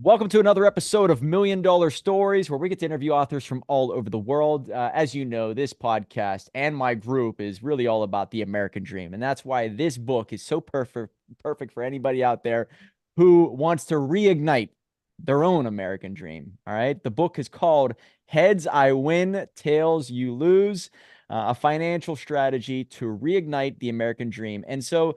Welcome to another episode of Million Dollar Stories, where we get to interview authors from all over the world. As you know, this podcast and my group is really all about the American dream. And that's why this book is so perfect for anybody out there who wants to reignite their own American dream. All right. The book is called Heads I Win, Tails You Lose, a financial strategy to reignite the American dream. And so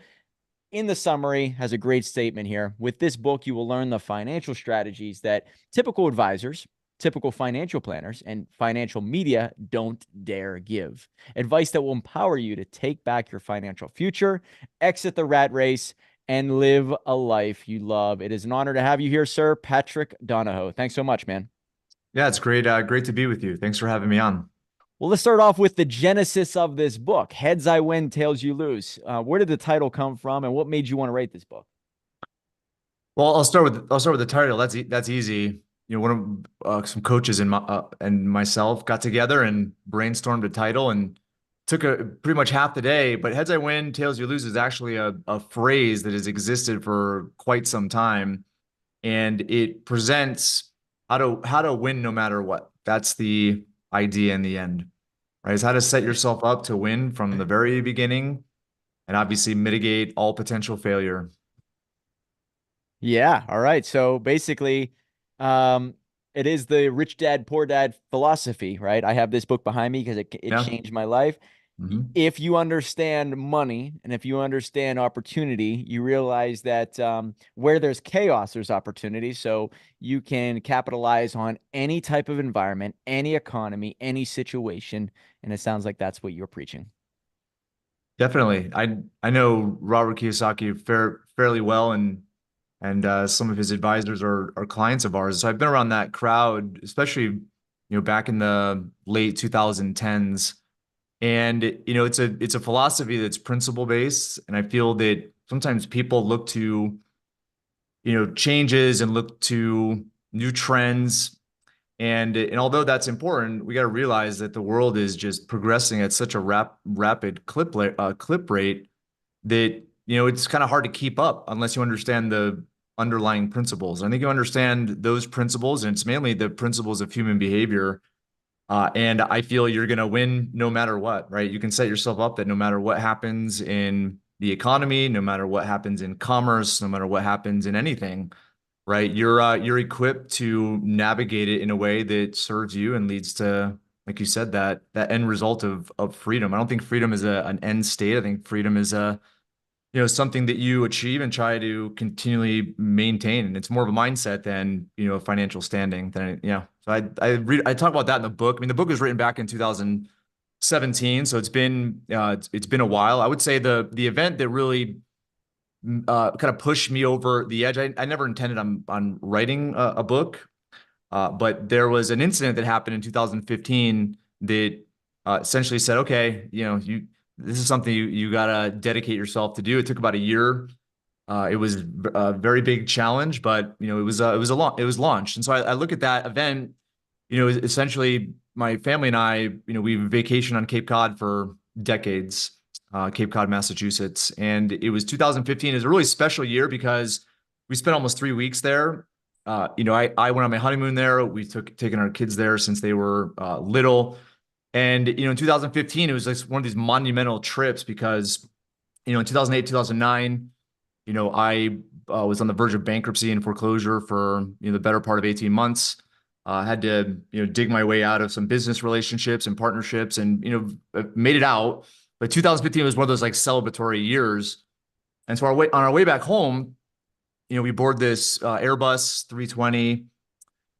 in the summary has a great statement here. With this book, you will learn the financial strategies that typical advisors, typical financial planners, and financial media don't dare give. Advice that will empower you to take back your financial future, exit the rat race, and live a life you love. It is an honor to have you here, sir. Patrick Donahoe. Thanks so much, man. Yeah, it's great. Great to be with you. Thanks for having me on. Well, let's start off with the genesis of this book. Heads I win, tails you lose. Where did the title come from, and what made you want to write this book? Well, I'll start with the title. That's easy. One of some coaches and myself got together and brainstormed a title and took a pretty much half the day. But heads I win, tails you lose is actually a phrase that has existed for quite some time, and it presents how to win no matter what. That's the idea in the end, right? Is how to set yourself up to win from the very beginning and obviously mitigate all potential failure. Yeah. All right. So basically, um, it is the rich dad, poor dad philosophy, right? I have this book behind me because it Yeah. changed my life. Hmm. If you understand money and if you understand opportunity, you realize that where there's chaos, there's opportunity. So you can capitalize on any type of environment, any economy, any situation. And it sounds like that's what you're preaching. Definitely. I know Robert Kiyosaki fairly well, and some of his advisors are clients of ours. So I've been around that crowd, especially back in the late 2010s. And it's a philosophy that's principle based, and I feel that sometimes people look to changes and look to new trends. And although that's important, we got to realize that the world is just progressing at such a rapid clip rate that it's kind of hard to keep up unless you understand the underlying principles. I think you understand those principles, and it's mainly the principles of human behavior. And I feel you're going to win no matter what, right? You can set yourself up that no matter what happens in the economy, no matter what happens in commerce, no matter what happens in anything, right? You're equipped to navigate it in a way that serves you and leads to, like you said, that end result of freedom. I don't think freedom is an end state. I think freedom is a something that you achieve and try to continually maintain. And it's more of a mindset than a financial standing. So I talk about that in the book. I mean, the book was written back in 2017, so it's been a while. I would say the event that really kind of pushed me over the edge. I never intended on writing a book, but there was an incident that happened in 2015 that essentially said, okay, this is something you gotta dedicate yourself to do. It took about a year. It was a very big challenge, but it was launched. And so I look at that event, essentially my family and I, we vacation on Cape Cod for decades, Cape Cod, Massachusetts. And it was 2015. It was a really special year because we spent almost 3 weeks there. I went on my honeymoon there. We taken our kids there since they were little. And, in 2015, it was like one of these monumental trips because, in 2008, 2009, I was on the verge of bankruptcy and foreclosure for, the better part of 18 months. Had to, dig my way out of some business relationships and partnerships and, made it out. But 2015 was one of those like celebratory years. And so on our way back home, we board this Airbus 320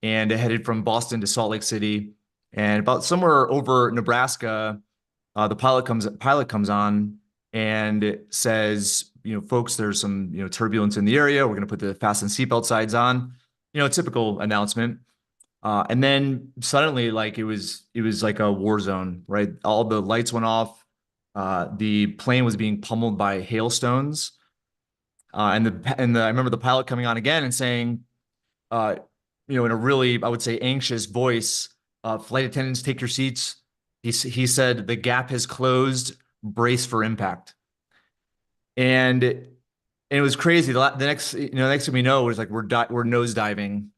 and it headed from Boston to Salt Lake City. And about somewhere over Nebraska, the pilot comes on and it says, folks, there's some turbulence in the area. We're going to put the fasten seatbelt signs on. Typical announcement. And then suddenly, like it was like a war zone, right? All the lights went off. The plane was being pummeled by hailstones. I remember the pilot coming on again and saying, uh, in a really, I would say, anxious voice, flight attendants, take your seats. He said, the gap has closed, brace for impact. And And it was crazy. The next, next thing we know, it was like we're nose diving,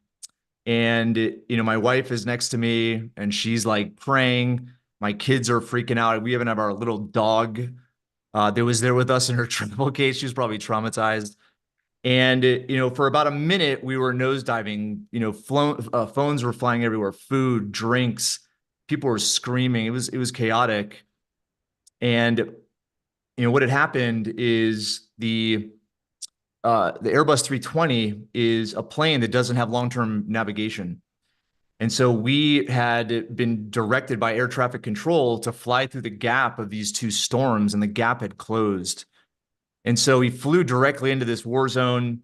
and my wife is next to me, and she's like praying. My kids are freaking out. We even have our little dog that was there with us in her travel case. She was probably traumatized. And for about a minute, we were nose diving. Phones were flying everywhere, food, drinks, people were screaming. It was chaotic. And what had happened is the Airbus 320 is a plane that doesn't have long-term navigation. And so we had been directed by air traffic control to fly through the gap of these two storms, and the gap had closed. And so he flew directly into this war zone,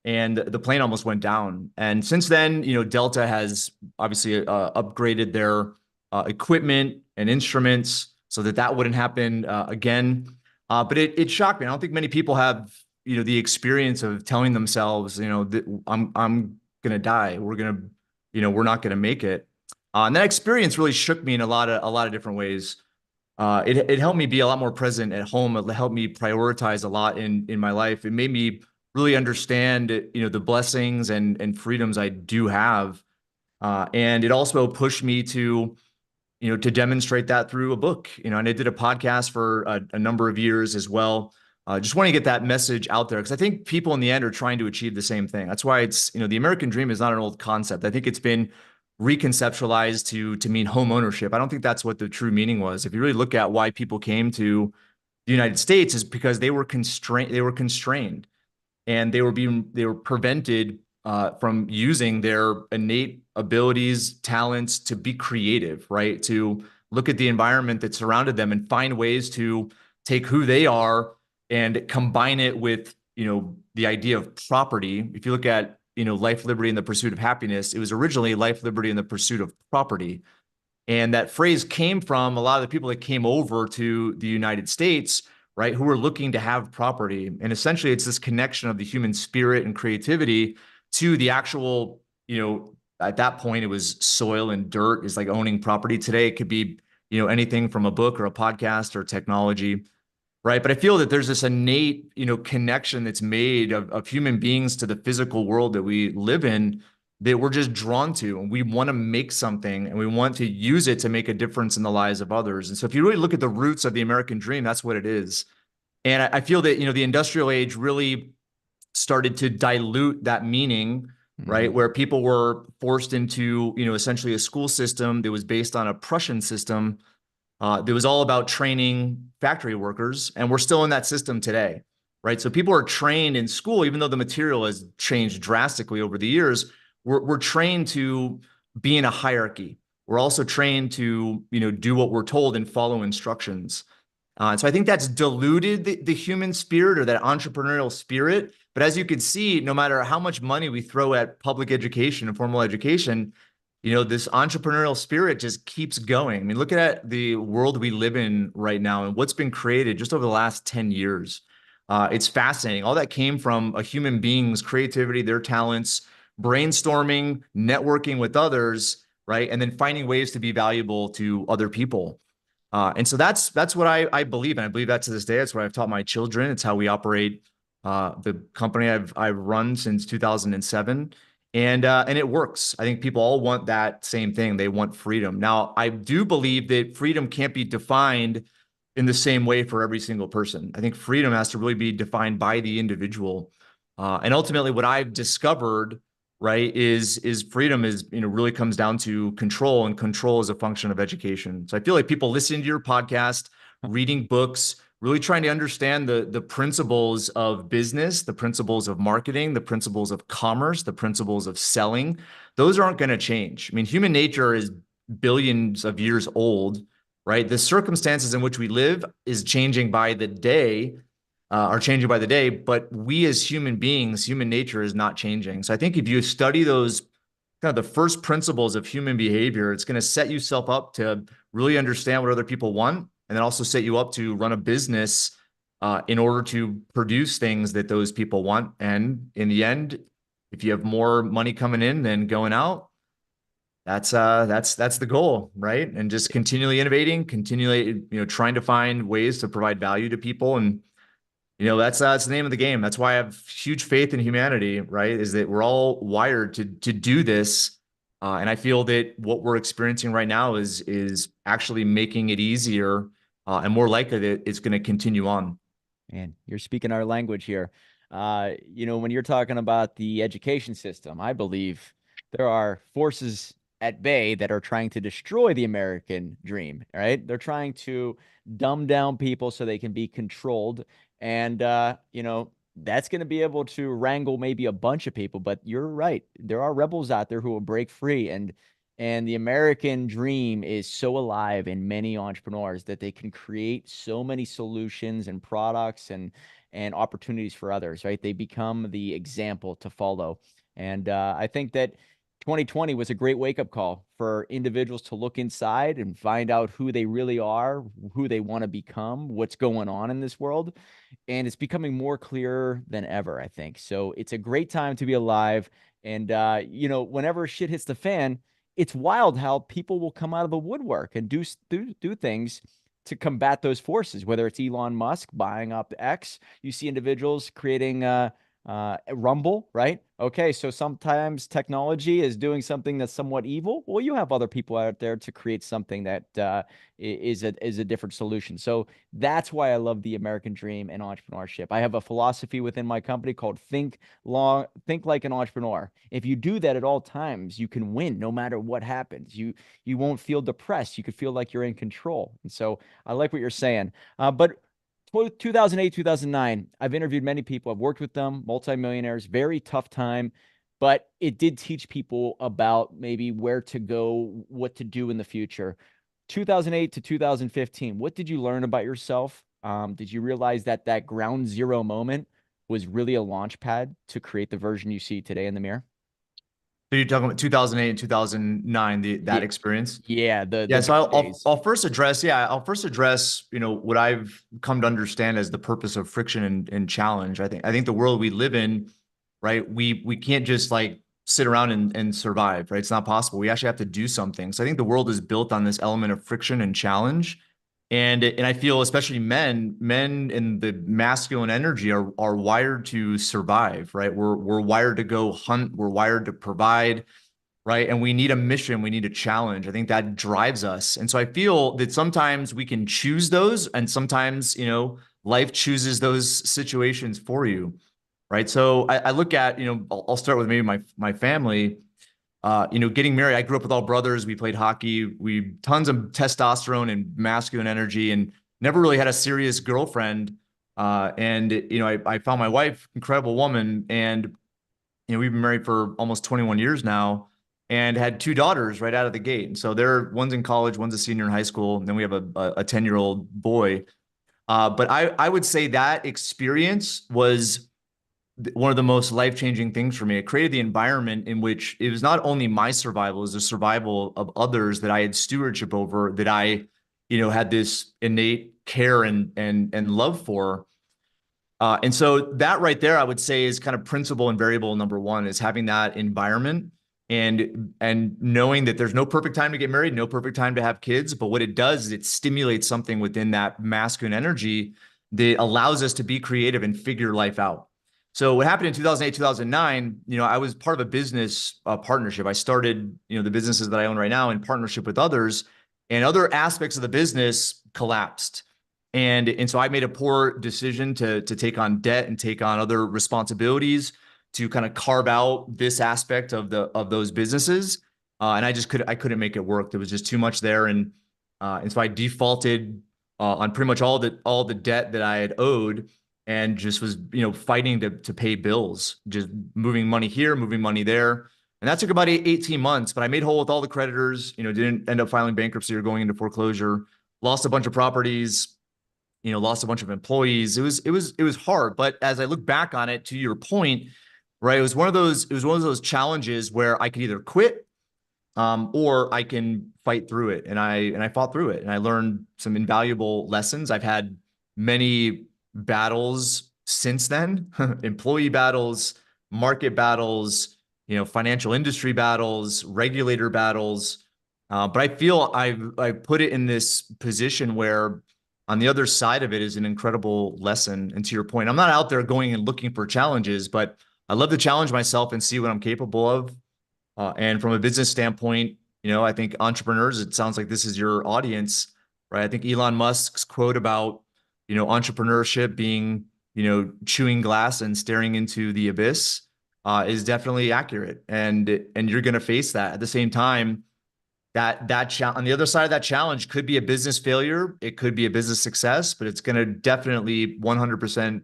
and the plane almost went down. And since then, Delta has obviously upgraded their equipment and instruments so that that wouldn't happen again. But it shocked me. I don't think many people have, the experience of telling themselves, that I'm gonna die. We're not gonna make it. And that experience really shook me in a lot of different ways. It helped me be a lot more present at home. It helped me prioritize a lot in my life. It made me really understand, the blessings and freedoms I do have. And it also pushed me to demonstrate that through a book, and I did a podcast for a number of years as well. Just want to get that message out there because I think people in the end are trying to achieve the same thing. That's why the American dream is not an old concept. I think it's been reconceptualized to mean home ownership. I don't think that's what the true meaning was. If you really look at why people came to the United States, is because they were constrained, and they were prevented from using their innate abilities, talents to be creative, right? To look at the environment that surrounded them and find ways to take who they are and combine it with, the idea of property. If you look at, life, liberty, and the pursuit of happiness, it was originally life, liberty, and the pursuit of property. And that phrase came from a lot of the people that came over to the United States, right, who were looking to have property. And essentially, it's this connection of the human spirit and creativity to the actual, at that point, it was soil and dirt is like owning property. Today, it could be, anything from a book or a podcast or technology, right? But I feel that there's this innate, connection that's made of human beings to the physical world that we live in that we're just drawn to. And we want to make something and we want to use it to make a difference in the lives of others. And so if you really look at the roots of the American dream, that's what it is. And I feel that, the industrial age really started to dilute that meaning, right? Mhm. Where people were forced into, essentially a school system that was based on a Prussian system that was all about training factory workers. And we're still in that system today, right? So people are trained in school, even though the material has changed drastically over the years. We're trained to be in a hierarchy. We're also trained to, do what we're told and follow instructions. And so I think that's diluted the human spirit or that entrepreneurial spirit. But as you can see, no matter how much money we throw at public education and formal education, this entrepreneurial spirit just keeps going. I mean, look at the world we live in right now and what's been created just over the last 10 years. It's fascinating. All that came from a human being's creativity, their talents, brainstorming, networking with others, right? And then finding ways to be valuable to other people. And so that's what I believe, and I believe that to this day. That's what I've taught my children. It's how we operate the company I've run since 2007, and it works. I think people all want that same thing. They want freedom. Now, I do believe that freedom can't be defined in the same way for every single person. I think freedom has to really be defined by the individual. And ultimately, what I've discovered, right, is freedom is, really comes down to control, and control is a function of education. So I feel like people listening to your podcast, reading books, really trying to understand the principles of business, the principles of marketing, the principles of commerce, the principles of selling, those aren't going to change. I mean, human nature is billions of years old, right? The circumstances in which we live is changing by the day, are changing by the day, but we as human beings, human nature is not changing. So I think if you study those kind of the first principles of human behavior, it's going to set yourself up to really understand what other people want, and then also set you up to run a business in order to produce things that those people want. And in the end, if you have more money coming in than going out, that's the goal, right? And just continually innovating, continually, trying to find ways to provide value to people. And That's the name of the game. That's why I have huge faith in humanity, right? Is that we're all wired to do this. And I feel that what we're experiencing right now is actually making it easier, and more likely that it's going to continue on. Man, you're speaking our language here. When you're talking about the education system, I believe there are forces at bay that are trying to destroy the American dream, right? They're trying to dumb down people so they can be controlled. And, that's going to be able to wrangle maybe a bunch of people. But you're right. There are rebels out there who will break free. And the American dream is so alive in many entrepreneurs that they can create so many solutions and products and opportunities for others, right? They become the example to follow. And I think that 2020 was a great wake-up call for individuals to look inside and find out who they really are, who they want to become, what's going on in this world. And it's becoming more clear than ever, I think. So it's a great time to be alive. And whenever shit hits the fan, it's wild how people will come out of the woodwork and do things to combat those forces, whether it's Elon Musk buying up X. You see individuals creating Rumble, right? Okay, so sometimes technology is doing something that's somewhat evil. Well, you have other people out there to create something that is a different solution. So that's why I love the American dream and entrepreneurship. I have a philosophy within my company called think like an entrepreneur. If you do that at all times, you can win no matter what happens. You won't feel depressed. You could feel like you're in control. And so I like what you're saying. But 2008, 2009, I've interviewed many people. I've worked with them, multimillionaires, very tough time, but it did teach people about maybe where to go, what to do in the future. 2008 to 2015, what did you learn about yourself? Did you realize that that ground zero moment was really a launch pad to create the version you see today in the mirror? So you're talking about 2008 and 2009, that Yeah, experience? yeah, the Yeah, the so good days. I'll first address, what I've come to understand as the purpose of friction and challenge. I think the world we live in, right? We can't just like sit around and survive, right? It's not possible. We actually have to do something. So I think the world is built on this element of friction and challenge. And I feel especially men in the masculine energy are wired to survive, right? We're wired to go hunt, we're wired to provide, right? And we need a mission, we need a challenge. I think that drives us. And so I feel that sometimes we can choose those, and sometimes, life chooses those situations for you, right? So I look at, I'll start with maybe my family. Getting married, I grew up with all brothers. We played hockey. We tons of testosterone and masculine energy, and never really had a serious girlfriend. And I found my wife, incredible woman, and we've been married for almost 21 years now, and had two daughters right out of the gate. And so one's in college, one's a senior in high school, and then we have a 10-year-old boy. But I would say that experience was one of the most life-changing things for me. It created the environment in which it was not only my survival, it was the survival of others that I had stewardship over, that I, had this innate care and love for. And so that right there, I would say, is kind of principle and variable number one, is having that environment and knowing that there's no perfect time to get married, no perfect time to have kids. But what it does is it stimulates something within that masculine energy that allows us to be creative and figure life out. So what happened in 2008, 2009, I was part of a business partnership. I started, the businesses that I own right now in partnership with others, and other aspects of the business collapsed. And so I made a poor decision to take on debt and take on other responsibilities to kind of carve out this aspect of those businesses. And I couldn't make it work. There was just too much there. And so I defaulted on pretty much all the debt that I had owed, and just was, fighting to pay bills, just moving money here, moving money there. And that took about 18 months, but I made whole with all the creditors, didn't end up filing bankruptcy or going into foreclosure, lost a bunch of properties, lost a bunch of employees. It was hard. But as I look back on it, to your point, right, it was one of those challenges where I could either quit, or I can fight through it. And I fought through it, and I learned some invaluable lessons. I've had many battles since then, employee battles, market battles, financial industry battles, regulator battles. But I feel I put it in this position where on the other side of it is an incredible lesson. And to your point, I'm not out there going and looking for challenges, but I love to challenge myself and see what I'm capable of. And from a business standpoint, I think entrepreneurs, it sounds like this is your audience, right? I think Elon Musk's quote about, entrepreneurship being, chewing glass and staring into the abyss, is definitely accurate. And you're going to face that. At the same time, on the other side of that challenge could be a business failure. It could be a business success, but it's going to definitely 100%,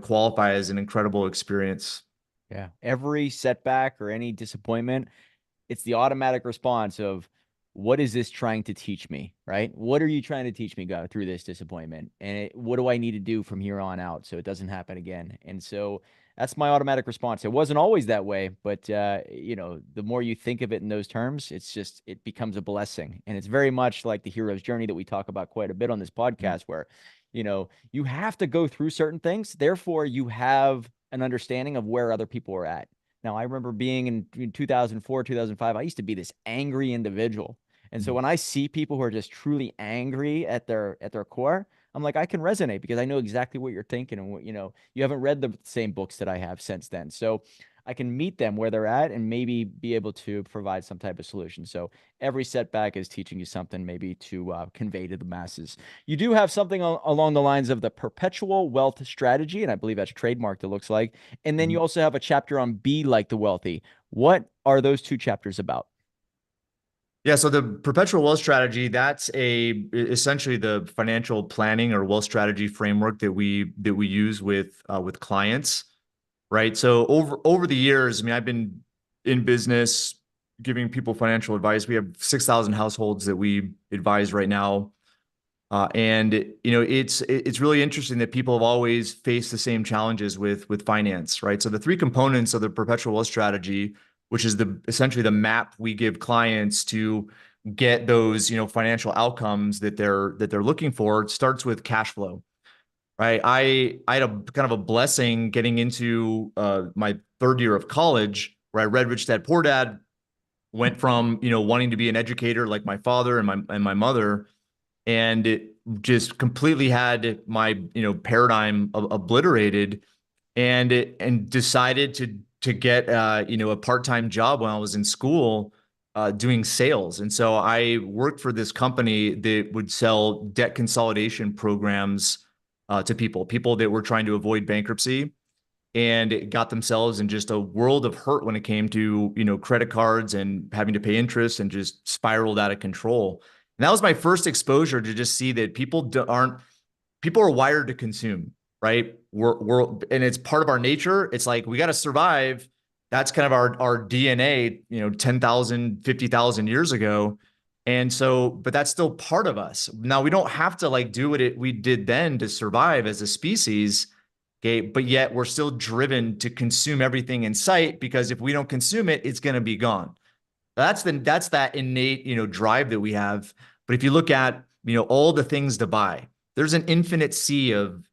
qualify as an incredible experience. Yeah. Every setback or any disappointment, it's the automatic response of, what is this trying to teach me? Right? What are you trying to teach me, God, through this disappointment? And what do I need to do from here on out so it doesn't happen again? And so that's my automatic response. It wasn't always that way, but the more you think of it in those terms, it becomes a blessing. And it's very much like the hero's journey that we talk about quite a bit on this podcast, where you have to go through certain things. Therefore, you have an understanding of where other people are at. Now, I remember being in 2004, 2005, I used to be this angry individual. And so when I see people who are just truly angry at their core, I'm like, I can resonate because I know exactly what you're thinking, and what, you haven't read the same books that I have since then. So I can meet them where they're at and maybe be able to provide some type of solution. So every setback is teaching you something maybe to convey to the masses. You do have something along the lines of the perpetual wealth strategy, and I believe that's trademarked, it looks like. And then you also have a chapter on Be Like the Wealthy. What are those two chapters about? Yeah, so the perpetual wealth strategy, that's essentially the financial planning or wealth strategy framework that we use with clients, right? So over the years, I mean, I've been in business giving people financial advice. We have 6,000 households that we advise right now. And it's really interesting that people have always faced the same challenges with finance, right? So the three components of the perpetual wealth strategy, which is essentially the map we give clients to get those financial outcomes that they're looking for, starts with cash flow, right? I had a kind of a blessing getting into my third year of college, where I read Rich Dad Poor Dad, went from wanting to be an educator like my father and my mother, and it just completely had my paradigm obliterated, and decided to get a part-time job when I was in school, doing sales. And so I worked for this company that would sell debt consolidation programs to people that were trying to avoid bankruptcy, and it got themselves in just a world of hurt when it came to credit cards and having to pay interest, and just spiraled out of control. And that was my first exposure to just see that people are wired to consume, right? And it's part of our nature. It's like, we got to survive. That's kind of our DNA, 10,000, 50,000 years ago. And so, but that's still part of us. Now, we don't have to like do what we did then to survive as a species. Okay. But yet we're still driven to consume everything in sight, because if we don't consume it, it's going to be gone. That's that innate, drive that we have. But if you look at, all the things to buy, there's an infinite sea of,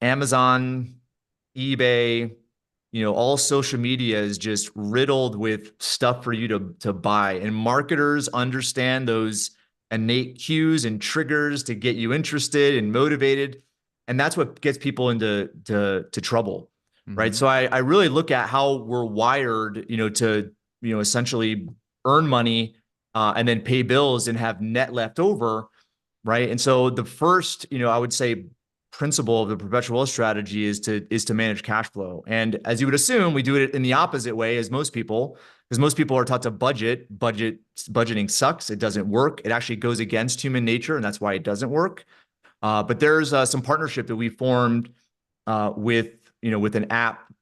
Amazon, eBay, all social media is just riddled with stuff for you to buy. And marketers understand those innate cues and triggers to get you interested and motivated. And that's what gets people into trouble. Right. So I really look at how we're wired, to essentially earn money, and then pay bills and have net left over, right? And so the first, I would say, principle of the perpetual wealth strategy is to manage cash flow. And as you would assume, we do it in the opposite way as most people, because most people are taught to budgeting sucks. It doesn't work. It actually goes against human nature, and that's why it doesn't work. But there's some partnership that we formed with an app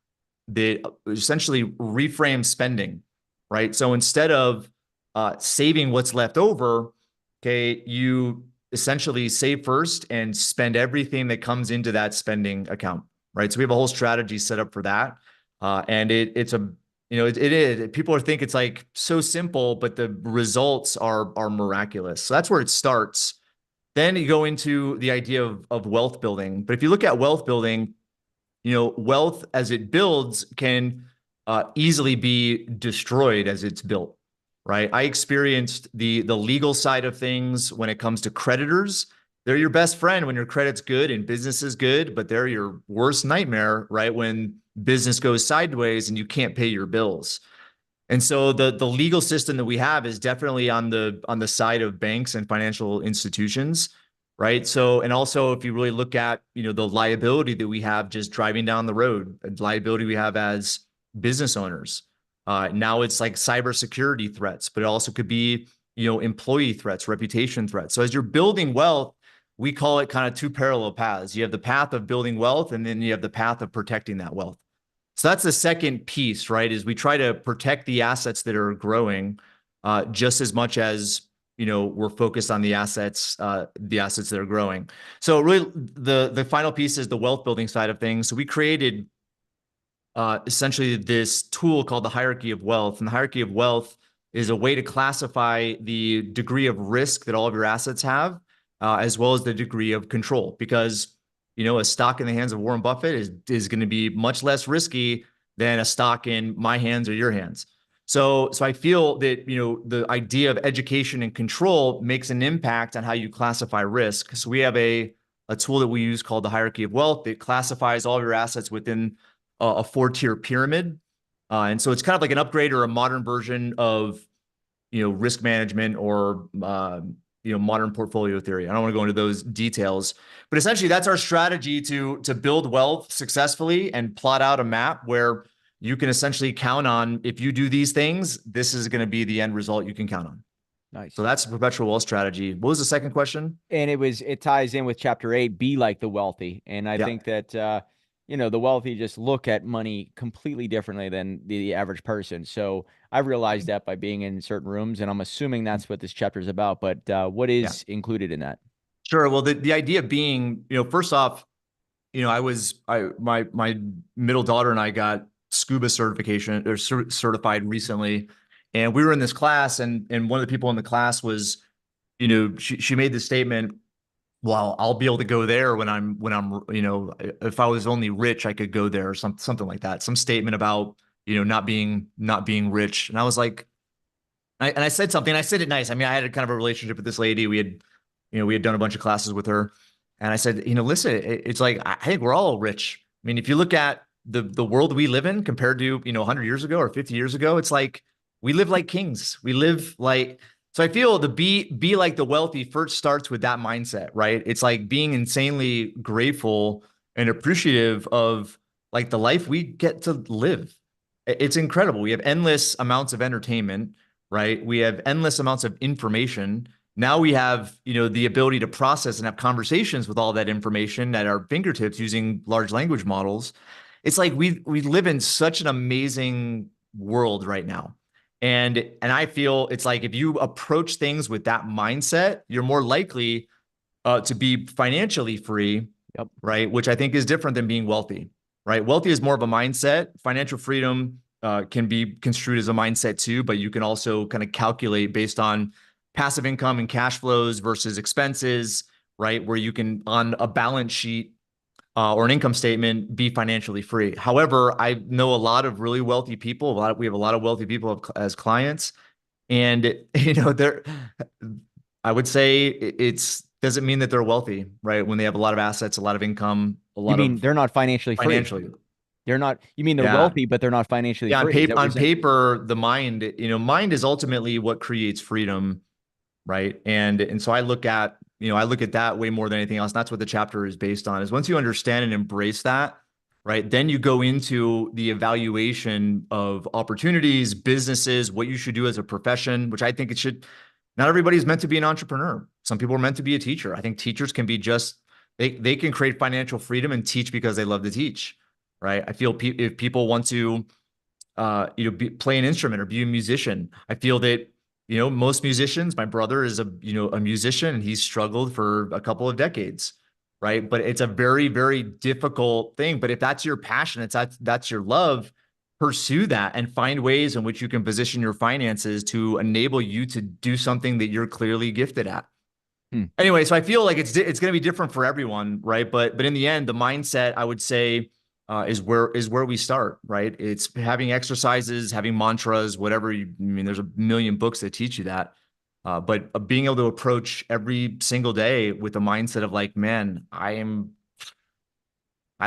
that essentially reframes spending, right? So instead of saving what's left over, okay, you essentially save first and spend everything that comes into that spending account, right? So we have a whole strategy set up for that. And it's a, it is, people think it's like so simple, but the results are miraculous. So that's where it starts. Then you go into the idea of wealth building. But if you look at wealth building, wealth as it builds can easily be destroyed as it's built, right? I experienced the legal side of things when it comes to creditors. They're your best friend when your credit's good and business is good, but they're your worst nightmare, right? When business goes sideways and you can't pay your bills. And so the legal system that we have is definitely on the side of banks and financial institutions, right? So, and also if you really look at, the liability that we have just driving down the road, liability we have as business owners. Now it's like cybersecurity threats, but it also could be, employee threats, reputation threats. So as you're building wealth, we call it kind of two parallel paths. You have the path of building wealth, and then you have the path of protecting that wealth. So that's the second piece, right? Is we try to protect the assets that are growing, just as much as we're focused on the assets that are growing. So really, the final piece is the wealth building side of things. So we created essentially this tool called the hierarchy of wealth, and the hierarchy of wealth is a way to classify the degree of risk that all of your assets have, as well as the degree of control, because a stock in the hands of Warren Buffett is going to be much less risky than a stock in my hands or your hands. So I feel that, the idea of education and control makes an impact on how you classify risk. So we have a tool that we use called the hierarchy of wealth that classifies all of your assets within a 4-tier pyramid. And so it's kind of like an upgrade or a modern version of, risk management or, modern portfolio theory. I don't want to go into those details, but essentially that's our strategy to build wealth successfully and plot out a map where you can essentially count on, if you do these things, this is going to be the end result you can count on. Nice. So that's the perpetual wealth strategy. What was the second question? And it ties in with chapter 8, be like the wealthy. And I think that, the wealthy just look at money completely differently than the average person. So I realized that by being in certain rooms, and I'm assuming that's what this chapter is about. But what is included in that? Sure. Well, the idea being, first off, my middle daughter and I got scuba certification or certified recently, and we were in this class, and one of the people in the class was, she made the statement, well, I'll be able to go there when I'm, if I was only rich, I could go there, or something like that. Some statement about, not being rich. And I was like, I said something, I said it nice. I mean, I had a kind of a relationship with this lady. We had done a bunch of classes with her. And I said, listen, it's like, I think we're all rich. I mean, if you look at the world we live in compared to, 100 years ago or 50 years ago, it's like, we live like kings. We live like, so I feel the be like the wealthy first starts with that mindset, right? It's like being insanely grateful and appreciative of like the life we get to live. It's incredible. We have endless amounts of entertainment, right? We have endless amounts of information. Now we have, the ability to process and have conversations with all that information at our fingertips using large language models. It's like we live in such an amazing world right now. And I feel it's like if you approach things with that mindset, you're more likely to be financially free, right? Which I think is different than being wealthy, right? Wealthy is more of a mindset. Financial freedom can be construed as a mindset too, but you can also kind of calculate based on passive income and cash flows versus expenses, right? Where you can, on a balance sheet or an income statement, be financially free. However, I know a lot of really wealthy people. We have a lot of wealthy people as clients, and they're. I would say it's doesn't mean that they're wealthy, right? When they have a lot of assets, a lot of income, they're not financially free? They're not. You mean they're wealthy, but they're not financially free? On paper, the mind, mind is ultimately what creates freedom, right? And so I look at that way more than anything else. And that's what the chapter is based on, is once you understand and embrace that, right, then you go into the evaluation of opportunities, businesses, what you should do as a profession, which I think not everybody's meant to be an entrepreneur. Some people are meant to be a teacher. I think teachers can be they can create financial freedom and teach because they love to teach, right? I feel if people want to, play an instrument or be a musician, I feel that, most musicians, my brother is a musician, and he's struggled for a couple of decades, right? But it's a very, very difficult thing. But if that's your passion, that's your love, pursue that and find ways in which you can position your finances to enable you to do something that you're clearly gifted at. Anyway, so I feel like it's going to be different for everyone, right? But in the end, the mindset, I would say, is where we start, right? It's having exercises, having mantras, whatever I mean, there's a million books that teach you that. But being able to approach every single day with the mindset of like, man, I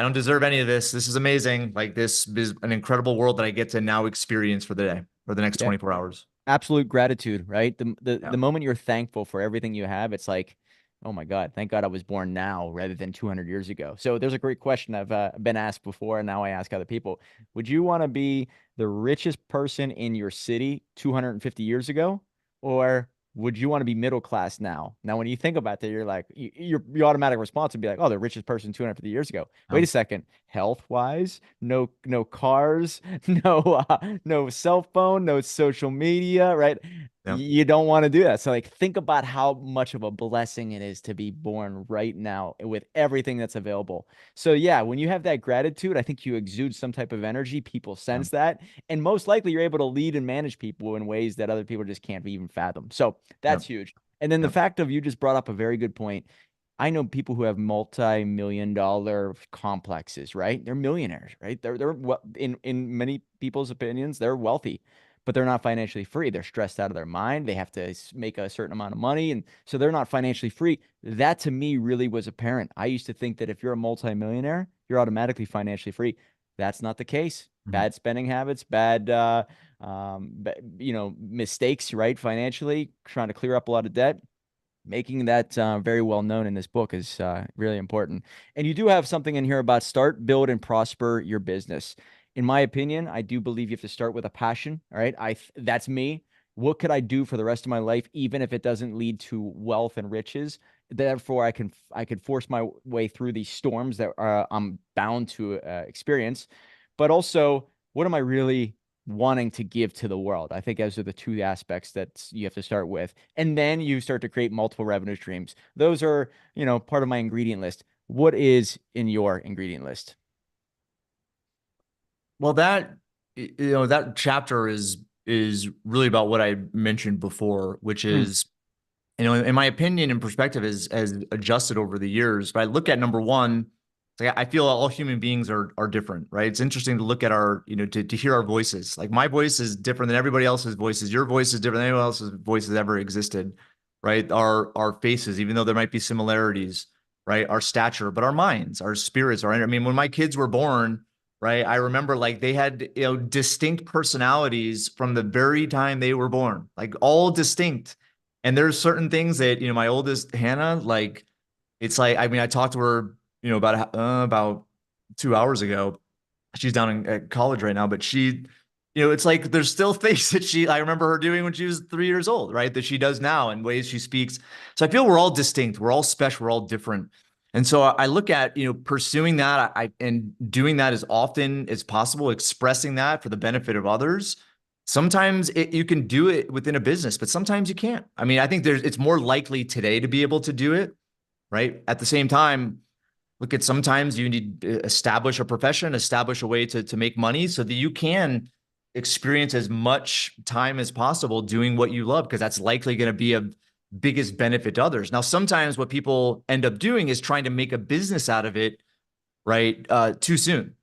don't deserve any of this. This is amazing. Like this is an incredible world that I get to now experience for the day, for the next Yeah. 24 hours. Absolute gratitude, right? The Yeah. moment you're thankful for everything you have, it's like, oh my God, thank God I was born now rather than 200 years ago. So there's a great question I've been asked before, and now I ask other people. Would you want to be the richest person in your city 250 years ago, or would you want to be middle class now? Now, when you think about that, you're like, your automatic response would be like, oh, the richest person 250 years ago. Wait Yeah. a second, health wise, no cars, no cell phone, no social media, right? Yeah. You don't want to do that. So like think about how much of a blessing it is to be born right now with everything that's available. So yeah, when you have that gratitude, I think you exude some type of energy. People Yeah. sense that, and most likely you're able to lead and manage people in ways that other people just can't even fathom. So Yeah. that's huge. And then the Yeah. fact of you just brought up a very good point. I know people who have multi-million dollar complexes, right? They're millionaires, right? They're in many people's opinions, they're wealthy, but they're not financially free. They're stressed out of their mind. They have to make a certain amount of money, and so they're not financially free. That to me really was apparent. I used to think that if you're a multi-millionaire, you're automatically financially free. That's not the case. Mhm. Bad spending habits, bad mistakes, right? Financially, trying to clear up a lot of debt, making that very well known in this book is really important. And you do have something in here about start, build, and prosper your business. In my opinion, I do believe you have to start with a passion. All right, that's me. What could I do for the rest of my life, even if it doesn't lead to wealth and riches? Therefore, I could force my way through these storms that I'm bound to experience. But also, what am I really wanting to give to the world? I think those are the two aspects that you have to start with. And then you start to create multiple revenue streams. Those are, part of my ingredient list. What is in your ingredient list? Well, that chapter is really about what I mentioned before, which Hmm. is, in my opinion and perspective has adjusted over the years. But I look at number one, like I feel all human beings are different, right? It's interesting to look at our, to hear our voices. Like my voice is different than everybody else's voices. Your voice is different than anyone else's voice has ever existed, right? Our faces, even though there might be similarities, right? Our stature, but our minds, our spirits, I mean, when my kids were born, right? I remember like they had, distinct personalities from the very time they were born, like all distinct. And there's certain things that, my oldest Hannah, like, it's like, I mean, I talked to her, about 2 hours ago. She's down at college right now, but it's like there's still things that I remember her doing when she was 3 years old, right? That she does now in ways she speaks. So I feel we're all distinct, we're all special, we're all different. And so I look at, pursuing that and doing that as often as possible, expressing that for the benefit of others. Sometimes you can do it within a business, but sometimes you can't. I mean, I think it's more likely today to be able to do it, right? At the same time, look at sometimes you need to establish a profession, establish a way to make money so that you can experience as much time as possible doing what you love, because that's likely going to be a biggest benefit to others. Now, sometimes what people end up doing is trying to make a business out of it, right? Too soon,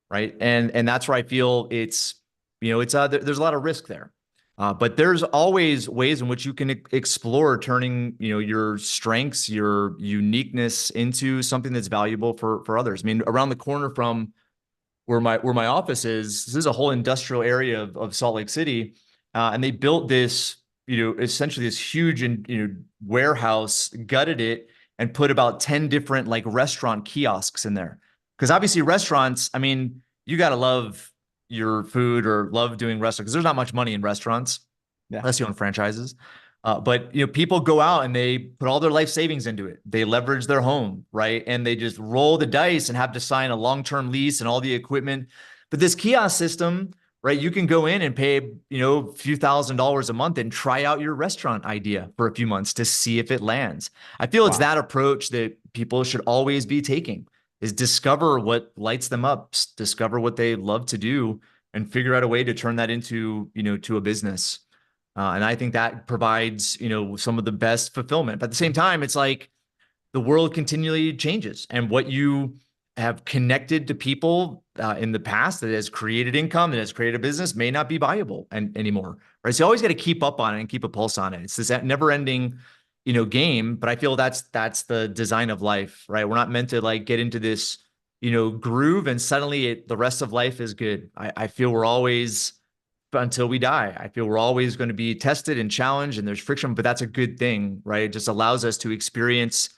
right? And that's where I feel there's a lot of risk there. But there's always ways in which you can explore turning, your strengths, your uniqueness into something that's valuable for others. I mean, around the corner from where my office is, this is a whole industrial area of Salt Lake City, and they built this, essentially this huge and warehouse, gutted it, and put about 10 different like restaurant kiosks in there. Because obviously restaurants, I mean, you got to love your food or love doing restaurants because there's not much money in restaurants Yeah. unless you own franchises. But people go out and they put all their life savings into it. They leverage their home, right? And they just roll the dice and have to sign a long-term lease and all the equipment. But this kiosk system, right? You can go in and pay, a few $1,000s a month and try out your restaurant idea for a few months to see if it lands. I feel it's Wow. that approach that people should always be taking, is discover what lights them up, discover what they love to do, and figure out a way to turn that into, to a business. And I think that provides, some of the best fulfillment. But at the same time, it's like the world continually changes, and what you have connected to people in the past, that has created income, that has created a business, may not be viable anymore, right? So you always got to keep up on it and keep a pulse on it. It's this never ending, game. But I feel that's the design of life, right? We're not meant to like get into this, groove and suddenly the rest of life is good. I feel we're always, until we die, I feel we're always going to be tested and challenged, and there's friction, but that's a good thing, right? It just allows us to experience,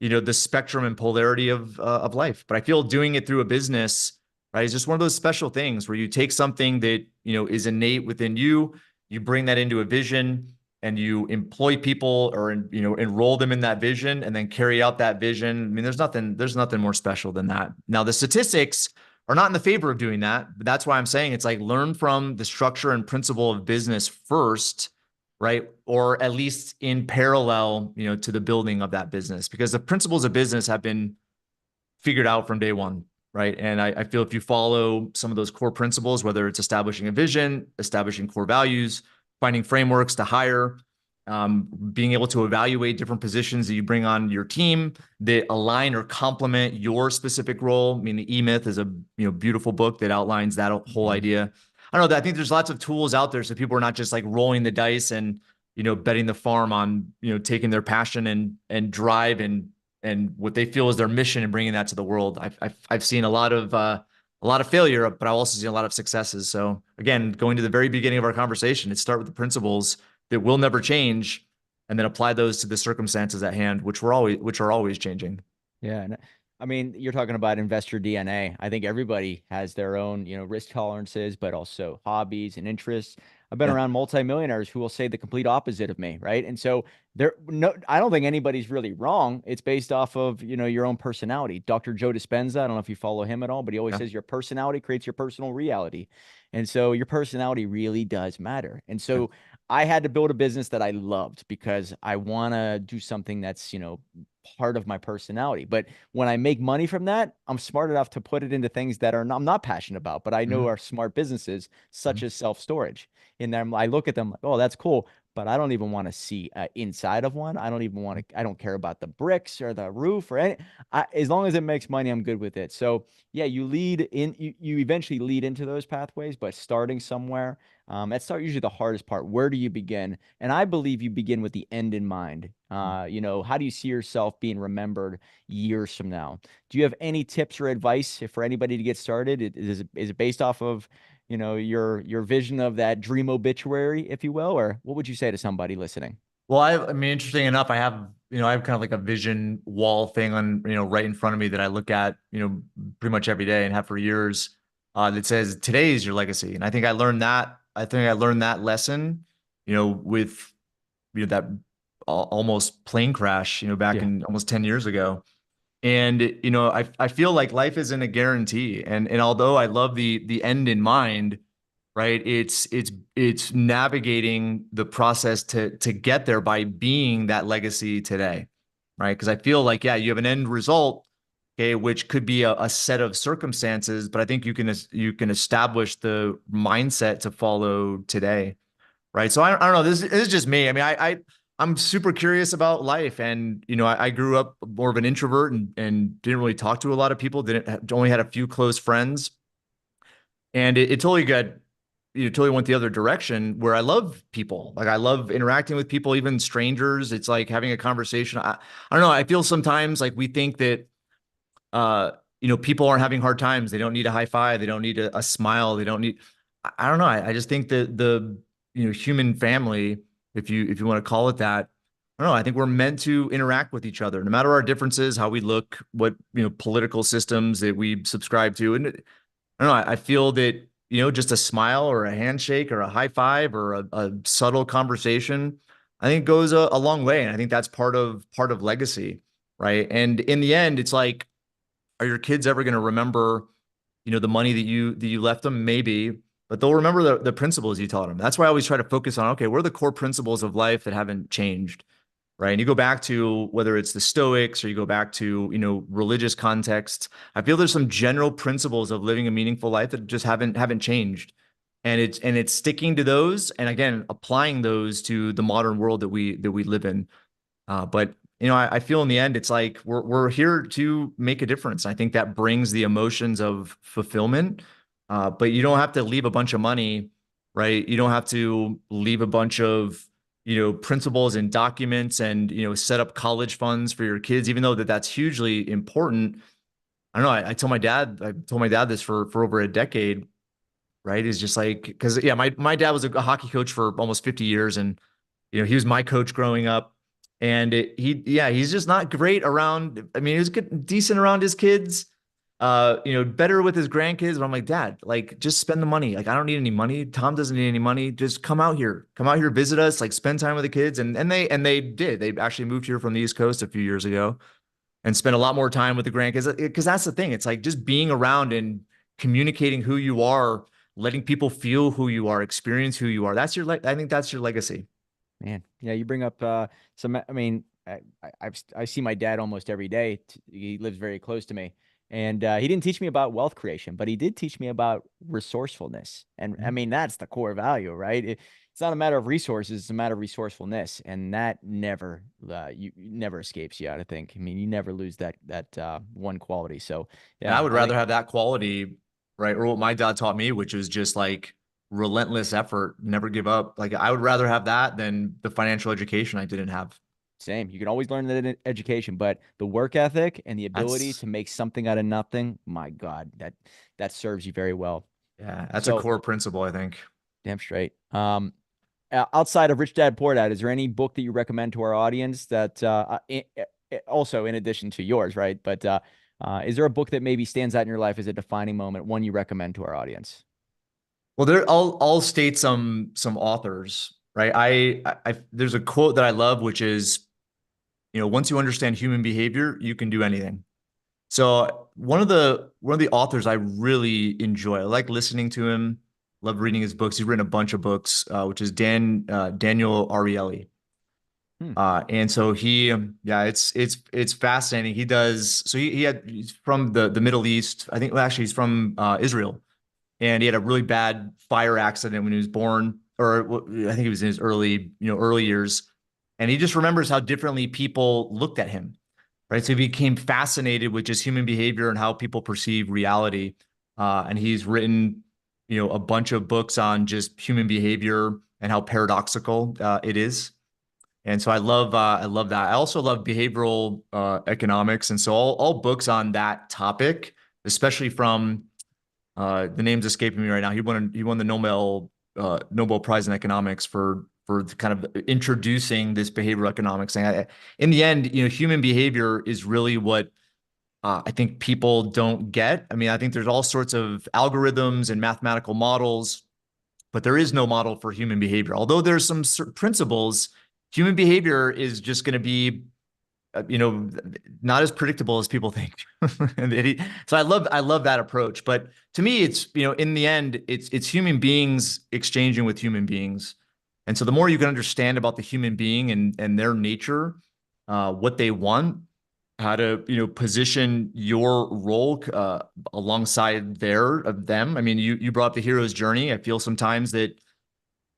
the spectrum and polarity of life. But I feel doing it through a business, right, is just one of those special things where you take something that, is innate within you, you bring that into a vision, and you employ people, or, enroll them in that vision, and then carry out that vision. I mean, there's nothing more special than that. Now, the statistics are not in the favor of doing that, but that's why I'm saying it's like, learn from the structure and principle of business first, right? Or at least in parallel, to the building of that business, because the principles of business have been figured out from day one, right? And I feel if you follow some of those core principles, whether it's establishing a vision, establishing core values, finding frameworks to hire, being able to evaluate different positions that you bring on your team that align or complement your specific role. I mean, the E-Myth is a beautiful book that outlines that whole idea. I don't know. I think there's lots of tools out there, so people are not just like rolling the dice and betting the farm on taking their passion and drive and what they feel is their mission and bringing that to the world. I've seen a lot of failure, but I've also seen a lot of successes. So again, going to the very beginning of our conversation, it start with the principles that will never change, and then apply those to the circumstances at hand, which are always changing. Yeah. And I mean, you're talking about investor DNA. I think everybody has their own, risk tolerances, but also hobbies and interests. I've been Yeah. around multimillionaires who will say the complete opposite of me, right? And so I don't think anybody's really wrong. It's based off of, your own personality. Dr. Joe Dispenza, I don't know if you follow him at all, but he always Yeah. says your personality creates your personal reality. And so your personality really does matter. And so I had to build a business that I loved because I want to do something that's, part of my personality. But when I make money from that, I'm smart enough to put it into things that I'm not passionate about, but I know Mhm. are smart businesses, such Mhm. as self-storage. And then I look at them like, oh, that's cool, but I don't even want to see inside of one. I don't even want to. I don't care about the bricks or the roof or any. As long as it makes money, I'm good with it. So yeah, you eventually lead into those pathways, but starting somewhere. That's usually the hardest part. Where do you begin? And I believe you begin with the end in mind. How do you see yourself being remembered years from now? Do you have any tips or advice for anybody to get started? Is it based off of, your vision of that dream obituary, if you will, or what would you say to somebody listening? Well, I mean, interesting enough, I have kind of like a vision wall thing on, right in front of me that I look at, pretty much every day and have for years, that says today is your legacy. And I think I learned that lesson, with, that almost plane crash, back Yeah. in almost 10 years ago. And, I feel like life isn't a guarantee. And although I love the end in mind, right? It's navigating the process to get there by being that legacy today, right? Because I feel like, yeah, you have an end result, okay, which could be a set of circumstances, but I think you can establish the mindset to follow today, right? So I don't know. This is just me. I mean, I'm super curious about life, and I grew up more of an introvert and didn't really talk to a lot of people. Didn't only had a few close friends, and it totally got totally went the other direction where I love people. Like I love interacting with people, even strangers. It's like having a conversation. I don't know. I feel sometimes like we think that people aren't having hard times. They don't need a high five. They don't need a smile. They don't need. I don't know. I just think that the human family, if you want to call it that, I don't know. I think we're meant to interact with each other, no matter our differences, how we look, what political systems that we subscribe to, and I don't know. I feel that, just a smile or a handshake or a high five or a subtle conversation, I think goes a long way. And I think that's part of legacy, right? And in the end, it's like, are your kids ever going to remember, the money that you left them? Maybe, but they'll remember the principles you taught them. That's why I always try to focus on, okay, what are the core principles of life that haven't changed? Right. And you go back to whether it's the Stoics or you go back to, religious contexts. I feel there's some general principles of living a meaningful life that just haven't changed. And it's sticking to those and again applying those to the modern world that we live in. But I feel in the end, it's like we're here to make a difference. I think that brings the emotions of fulfillment. But you don't have to leave a bunch of money, right? You don't have to leave a bunch of, principles and documents and, set up college funds for your kids, even though that's hugely important. I don't know. I told my dad this for over a decade, right? Is just like, because yeah, my dad was a hockey coach for almost 50 years, and he was my coach growing up. And he's just not great around. I mean, he was good, decent around his kids, better with his grandkids. But I'm like, Dad, like, just spend the money. Like, I don't need any money. Tom doesn't need any money. Just come out here, visit us, like, spend time with the kids. And they did. They actually moved here from the East Coast a few years ago and spend a lot more time with the grandkids. Because that's the thing. It's like just being around and communicating who you are, letting people feel who you are, experience who you are. I think that's your legacy. Man, yeah, you bring up some. I mean, I see my dad almost every day. He lives very close to me, and he didn't teach me about wealth creation, but he did teach me about resourcefulness. And I mean, that's the core value, right? It's not a matter of resources; it's a matter of resourcefulness, and that never never escapes you. I think. I mean, you never lose that one quality. So And I yeah, would I rather think have that quality, right? Or what my dad taught me, which was just like relentless effort, never give up. Like I would rather have that than the financial education I didn't have. same. You can always learn that in education, but the work ethic and the ability That's to make something out of nothing, my God, that serves you very well. yeah, that's a So core principle, I think. damn straight. Outside of Rich Dad Poor Dad, is there any book that you recommend to our audience that also in addition to yours, right? But is there a book that maybe stands out in your life as a defining moment, one you recommend to our audience? Well, I'll state some authors, right? There's a quote that I love, which is, once you understand human behavior, you can do anything. So one of the authors I really enjoy, I like listening to him, love reading his books. He's written a bunch of books, which is Daniel Ariely. Hmm. And so yeah, it's fascinating. He does so he's from the Middle East. I think well, actually he's from Israel, and he had a really bad fire accident when he was born, or I think he was in his early years, and he just remembers how differently people looked at him, right? So he became fascinated with just human behavior and how people perceive reality. And he's written, a bunch of books on just human behavior and how paradoxical it is. And so I love that. I also love behavioral economics, and so all books on that topic, especially from the name's escaping me right now. He won the Nobel Prize in economics for kind of introducing this behavioral economics thing. In the end, human behavior is really what I think people don't get. I mean, I think there's all sorts of algorithms and mathematical models, but there is no model for human behavior. Although there's some principles, human behavior is just going to be not as predictable as people think. So I love that approach. But to me, it's, in the end, it's human beings exchanging with human beings. And so the more you can understand about the human being and their nature, what they want, how to, position your role alongside of them. I mean, you brought up the hero's journey. I feel sometimes that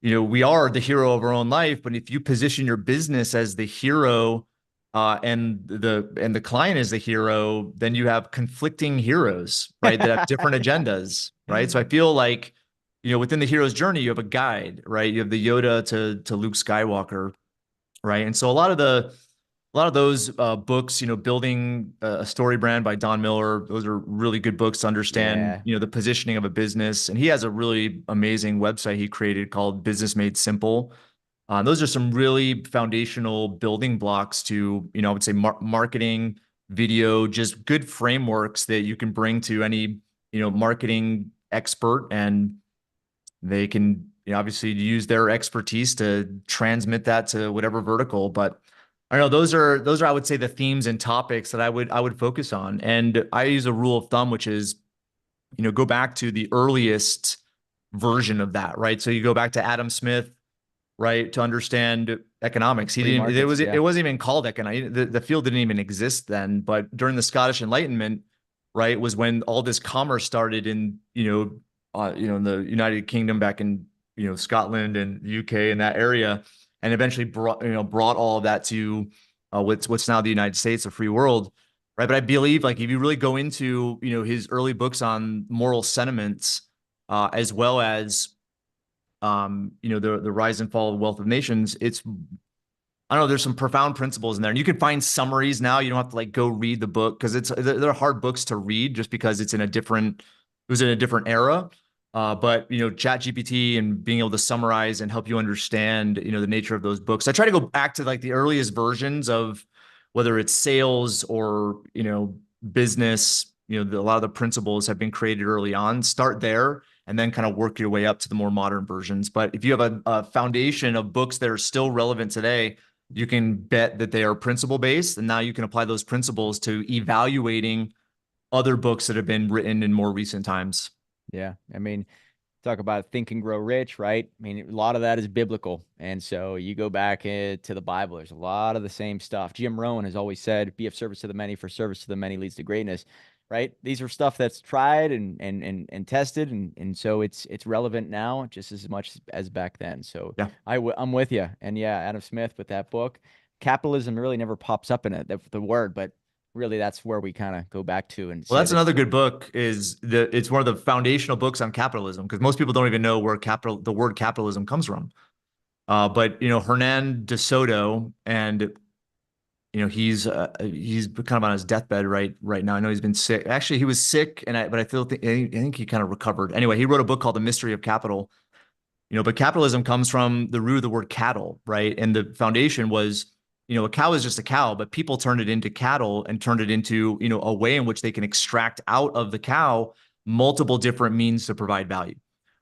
we are the hero of our own life, but if you position your business as the hero, and the client is the hero, then you have conflicting heroes, right? That have different agendas, right? So I feel like, within the hero's journey, you have a guide, right? You have the Yoda to Luke Skywalker, right? And so a lot of those books, Building a Story Brand by Don Miller, those are really good books to understand, Yeah. the positioning of a business. And he has a really amazing website he created called Business Made Simple. Those are some really foundational building blocks to, I would say marketing, video, just good frameworks that you can bring to any, marketing expert, and they can, obviously use their expertise to transmit that to whatever vertical. But I don't know, those are I would say the themes and topics that I would focus on. And I use a rule of thumb, which is, go back to the earliest version of that, right? So you go back to Adam Smith, right, to understand economics. He Free didn't. markets. It Yeah. wasn't even called economics. The field didn't even exist then. But during the Scottish Enlightenment, right, was when all this commerce started in in the United Kingdom, back in Scotland and UK and that area, and eventually brought all of that to what's now the United States, a free world, right? But I believe like if you really go into his early books on moral sentiments, as well as the rise and fall of wealth of nations, it's I don't know, there's some profound principles in there. And you can find summaries now. You don't have to like go read the book because they're hard books to read just because it was in a different era. But Chat GPT and being able to summarize and help you understand, the nature of those books. I try to go back to like the earliest versions of whether it's sales or, business, a lot of the principles have been created early on. Start there and then kind of work your way up to the more modern versions. But if you have a foundation of books that are still relevant today, you can bet that they are principle based. And now you can apply those principles to evaluating other books that have been written in more recent times. Yeah. I mean, talk about Think and Grow Rich, right? I mean, a lot of that is biblical. And so you go back to the Bible, there's a lot of the same stuff. Jim Rohn has always said, be of service to the many, for service to the many leads to greatness, right? These are stuff that's tried and tested. And so it's relevant now just as much as back then. So Yeah. I'm with you. And yeah, Adam Smith with that book, capitalism really never pops up in it, the word, but really that's where we kind of go back to and Well, say that's that. another good book. It's one of the foundational books on capitalism because most people don't even know where the word capitalism comes from. But Hernan de Soto, and he's kind of on his deathbed right now. I know he's been sick. Actually, he was sick, but I think he kind of recovered. Anyway, he wrote a book called The Mystery of Capital. But capitalism comes from the root of the word cattle, right? And the foundation was, a cow is just a cow, but people turned it into cattle and turned it into, a way in which they can extract out of the cow multiple different means to provide value,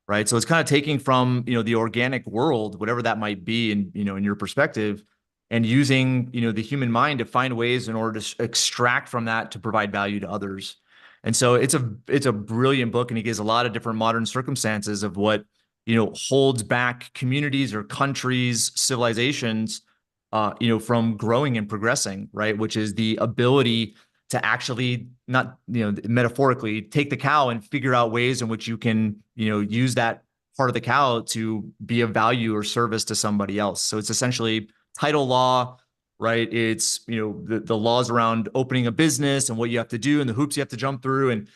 right? So it's kind of taking from, the organic world, whatever that might be, in your perspective, and using, the human mind to find ways in order to extract from that to provide value to others. And so it's a brilliant book, and he gives a lot of different modern circumstances of what holds back communities or countries, civilizations, from growing and progressing, right? Which is the ability to actually not, metaphorically take the cow and figure out ways in which you can, use that part of the cow to be of value or service to somebody else. So it's essentially title law, right? It's, the laws around opening a business and what you have to do and the hoops you have to jump through and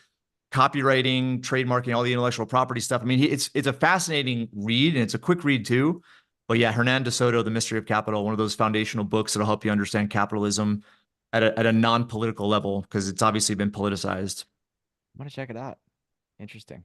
copywriting, trademarking, all the intellectual property stuff. I mean, it's a fascinating read and it's a quick read too. But yeah, Hernan de Soto, The Mystery of Capital, one of those foundational books that'll help you understand capitalism at a non-political level because it's obviously been politicized. I'm going to check it out. Interesting.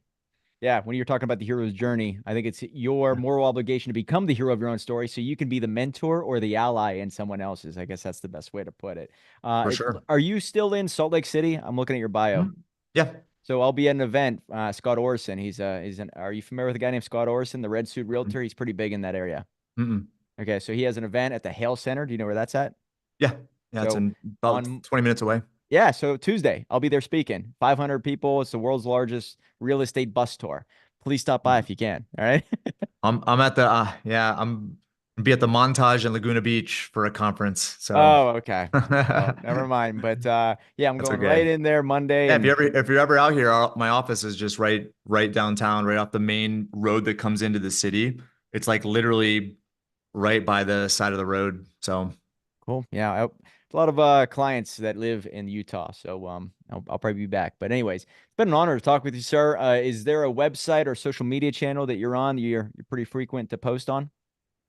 Yeah, when you're talking about the hero's journey, I think it's your moral obligation to become the hero of your own story so you can be the mentor or the ally in someone else's. I guess that's the best way to put it. For sure. Are you still in Salt Lake City? I'm looking at your bio. Yeah. So I'll be at an event. Scott Orson, are you familiar with a guy named Scott Orson, the Red Suit Realtor? He's pretty big in that area. Mm-mm. Okay, so he has an event at the Hale Center. Do you know where that's at? Yeah. Yeah. It's So about 20 minutes away. yeah, so Tuesday, I'll be there speaking. 500 people. It's the world's largest real estate bus tour. Please stop by if you can. All right. I'm at the I'm be at the Montage in Laguna Beach for a conference. So Oh, okay. Well, never mind. But yeah, I'm that's going okay. right in there Monday. Yeah, And if you're ever out here, my office is just right downtown, right off the main road that comes into the city. It's like literally right by the side of the road. So cool. Yeah, a lot of clients that live in Utah, so I'll probably be back. But anyways, it's been an honor to talk with you, sir. Is there a website or social media channel that you're on? You're pretty frequent to post on?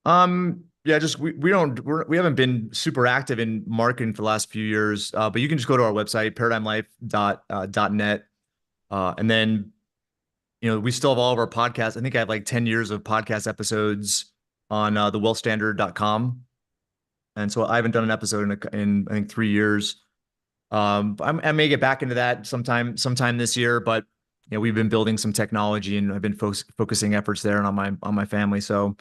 Yeah, just we haven't been super active in marketing for the last few years. But you can just go to our website, paradigmlife.net. And then we still have all of our podcasts. I think I have like 10 years of podcast episodes on thewealthstandard.com. And so I haven't done an episode in I think 3 years. I may get back into that sometime this year, but we've been building some technology and I've been focusing efforts there and on my family. So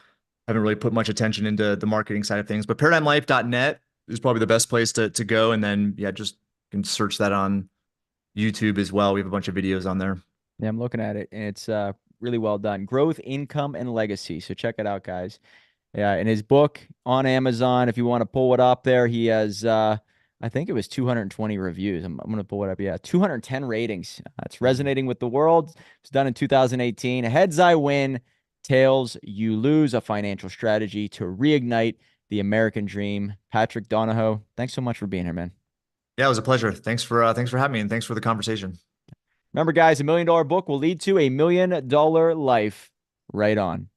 I haven't really put much attention into the marketing side of things, but paradigmlife.net is probably the best place to go. And then, yeah, just you can search that on YouTube as well. We have a bunch of videos on there. Yeah, I'm looking at it, and it's really well done. Growth, Income, and Legacy. So check it out, guys. Yeah, in his book on Amazon, if you want to pull it up there, he has I think it was 220 reviews. I'm going to pull it up. Yeah, 210 ratings. It's resonating with the world. It's done in 2018. Heads I win, tails you lose, a financial strategy to reignite The American Dream. Patrick Donahoe, thanks so much for being here, man. Yeah, it was a pleasure. Thanks for having me, and thanks for the conversation. Remember, guys, $1 million book will lead to $1 million life. Right on.